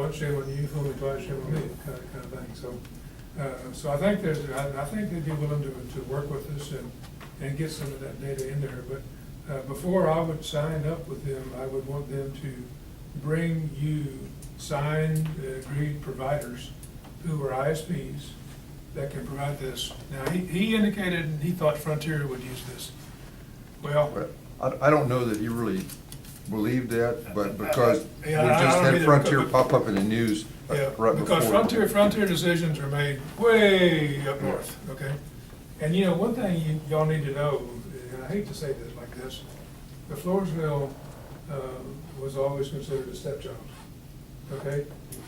once, shame on you, fool me twice, shame on me, kind of thing. So I think I think they'd be willing to work with us and get some of that data in there. But before I would sign up with them, I would want them to bring you signed, agreed providers who are ISPs that can provide this. Now, he indicated he thought Frontier would use this. Well, I don't know that he really believed that, but because we Yeah, I just don't had either, Frontier because- pop up in the news yeah, right before. because Frontier decisions are made way up north, okay? And you know, one thing y'all need to know, and I hate to say this like this, but Floresville was always considered a stepchild, okay?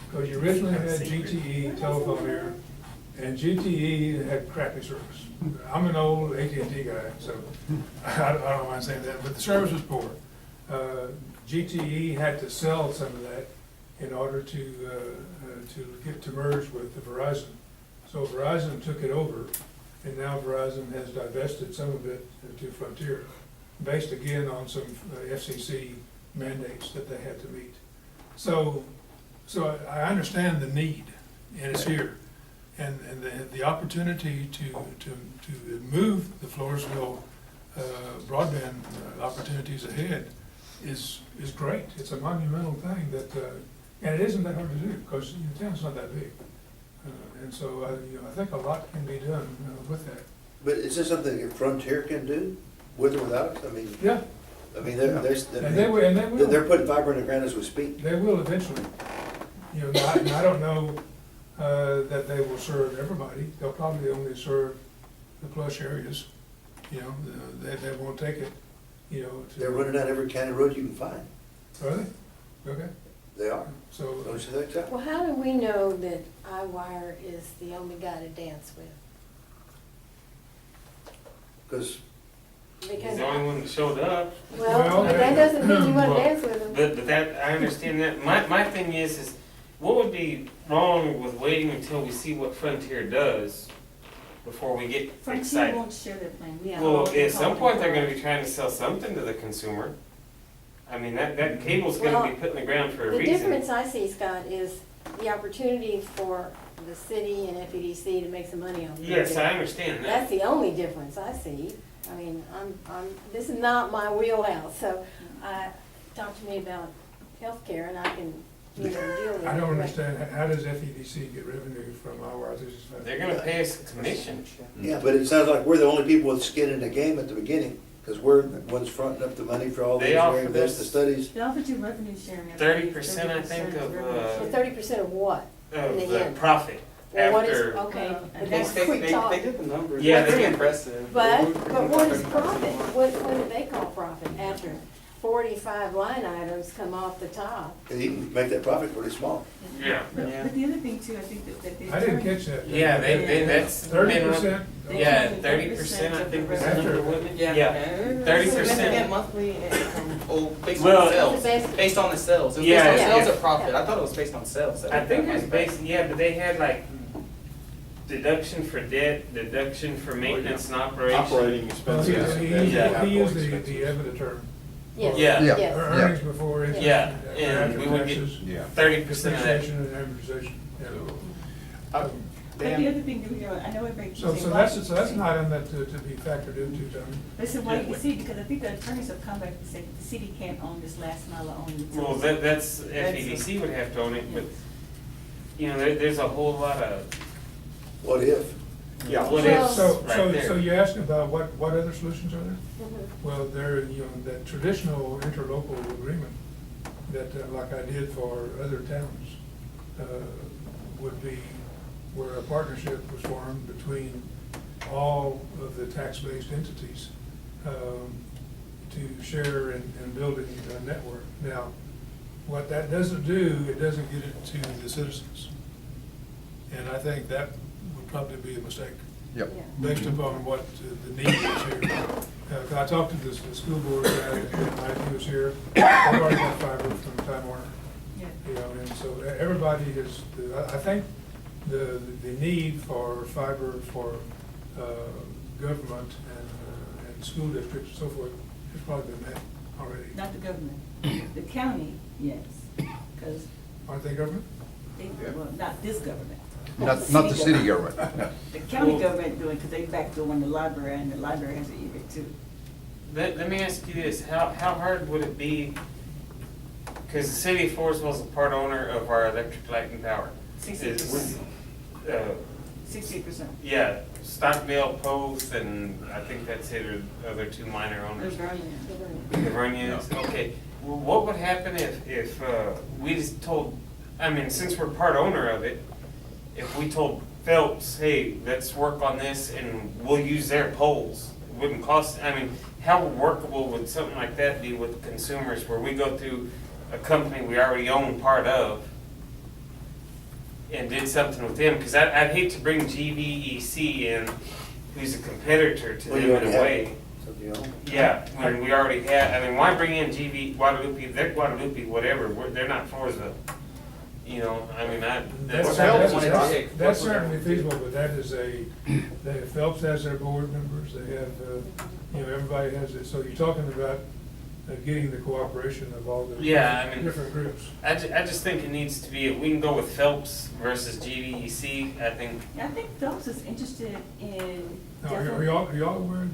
Because you originally had GTE telephone here, and GTE had crappy service. I'm an old AT&T guy, so I don't mind saying that, but the service was poor. GTE had to sell some of that in order to get to merge with the Verizon. So Verizon took it over, and now Verizon has divested some of it to Frontier, based again on some FCC mandates that they had to meet. So I understand the need, and it's here. And the opportunity to move the Floresville broadband opportunities ahead is great. It's a monumental thing that, and it isn't that hard to do, because the town's not that big. And so I think a lot can be done with that. But is this something that Frontier can do, with or without us? I mean, Yeah, I mean, and they will. they're putting fiber in the ground as we speak. They will eventually. You know, I don't know that they will serve everybody. They'll probably only serve the plush areas. You know, they won't take it, you know. They're running down every county road you can find. Are they? Okay. They are. So, Don't you think so? Well, how do we know that iWire is the only guy to dance with? Because He's Because, the only one that showed up. Well, well, that doesn't mean you wanna well, dance with him. But that, I understand that. My thing is what would be wrong with waiting until we see what Frontier does before we get Frontier excited? won't share their plan. Yeah. Well, at some point, they're gonna be trying to sell something to the consumer. I mean, that cable's gonna be Well, put in the ground for a The reason. difference I see, Scott, is the opportunity for the city and FEDC to make some money on it. Yes, I understand That's that. the only difference I see. I mean, this is not my wheelhouse, so talk to me about healthcare and I can, you know, deal with it. I don't but- understand, how does FEDC get revenue from iWire? They're gonna pay us a commission. yeah, but it sounds like we're the only people with skin in the game at the beginning, because we're the ones fronting up the money for all They these offer very best this- studies. They offered you revenue sharing. 30%, I think, of, So 30% of what? Of In the the end. profit Well, what is, after. okay, but They- that's they- quick talk. They did the numbers. Yeah, They're they pretty did. impressive. But what is profit? What do they call profit after 45 line items come off the top? And you can make that profit pretty small. Yeah. But the other thing too, I think that they. I didn't catch that. Yeah, that's. 30%? Yeah, 30%, I think was the number, wasn't it? Yeah, Significant 30%. monthly income, based Well- on the sales. Based- Based on the sales. It was Yeah, based on sales yeah. or profit. I thought it was based on sales. I think it was based, yeah, but they had like deduction for debt, deduction for maintenance and operation. Operating Well, he expenses. he used the expenses. EBITDA term. Yes, Yeah. Yeah. yes. Earnings before interest. Yeah, after and we would get taxes, 30% of that. depreciation and amortization. Yeah. But the other thing, that, you know, I know everybody keeps So saying. that's an item that to be factored into, Tony. But so wait and see, because I think the attorneys have come back and said the city can't own this last mile of owning. Well, that's, FEDC would have to own it, but, you know, there's a whole lot of What if? Yeah. what Well- ifs So right there. you asked about what other solutions are there? Mhm. Well, there, you know, that traditional interlocal agreement that, like I did for other towns, would be where a partnership was formed between all of the tax-based entities to share in building a network. Now, what that doesn't do, it doesn't get it to the citizens. And I think that would probably be a mistake. Yep. Yeah. Based upon what the need is here. I talked to the school board guy that night he was here, they've already got fiber from Time Warner. Yeah. You know, and so everybody is, I think the need for fiber for government and school districts and so forth has probably been met already. Not the government, the county, yes, because, Aren't they government? Well, not this government. Not the city government. The county Well- government doing, because they backdooring the library, and the library has an e-rate too. Let me ask you this, how hard would it be, because the city of Floresville is a part owner of our electric light and power. 60%. Uh, 60%. Yeah, Stockdale, Post, and I think that's it, or the other two minor owners. The Vernians, okay. Well, what would happen if we just told, I mean, since we're part owner of it, if we told Phelps, hey, let's work on this and we'll use their poles? It wouldn't cost, I mean, how workable would something like that be with consumers where we go through a company we already own part of and did something with them? Because I'd hate to bring GVEC in, who's a competitor to Well, them you in already a have way. something you own. Yeah, when we already have, I mean, why bring in Guadalupe, they're Guadalupe, whatever, they're not Floresville. You know, I mean, That's certainly feasible, but that is Phelps has their board members, they have, everybody has it, so you're talking about getting the cooperation of all the Yeah, I mean- different groups. I just think it needs to be, if we can go with Phelps versus GVEC, I think, I think Phelps is interested in. Now, are y'all aware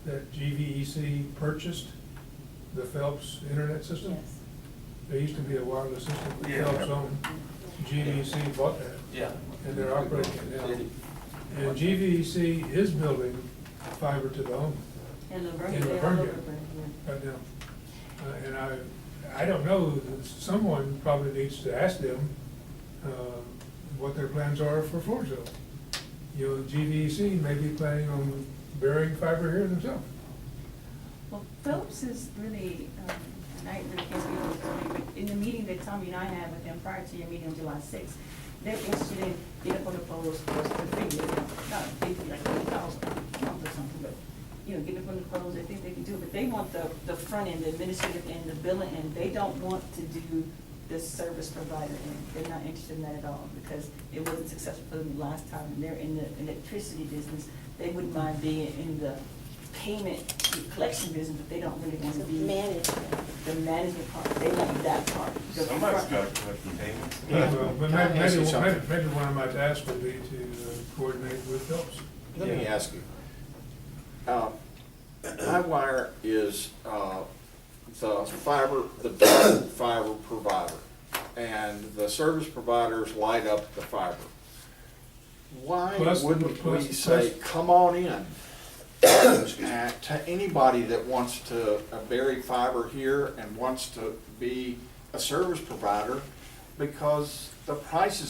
that GVEC purchased the Phelps internet system? Yes. There used to be a wireless system that Yeah. Phelps owned. GVEC bought that, yeah. and they're operating it now. And GVEC is building fiber to the home And Laverne, In they're all Laverne, over yeah. right now. And I don't know, someone probably needs to ask them what their plans are for Floresville. GVEC may be planning on burying fiber here themselves. Well, Phelps is really, and I really can't speak for Tommy, but in the meeting that Tommy and I had with them prior to your meeting on July 6th, they're interested in getting up on the poles for figure, not maybe like $20,000 a month or something, but, getting up on the poles, they think they can do it, but they want the front end, the administrative end, the billing end. They don't want to do the service provider end. They're not interested in that at all, because it wasn't successful for them last time, and they're in the electricity business. They wouldn't mind being in the payment collection business, but they don't really want to be Management. the management part. They like that part. the Somebody's front. got to collect the payments. Well, but Can I ask you something? maybe one of my tasks would be to coordinate with Phelps. Let me Yeah. ask you. Highwire is the dark fiber provider, and the service providers light up the fiber. Why Plus- wouldn't we plus- say, come on in? To anybody that wants to bury fiber here and wants to be a service provider, because the price is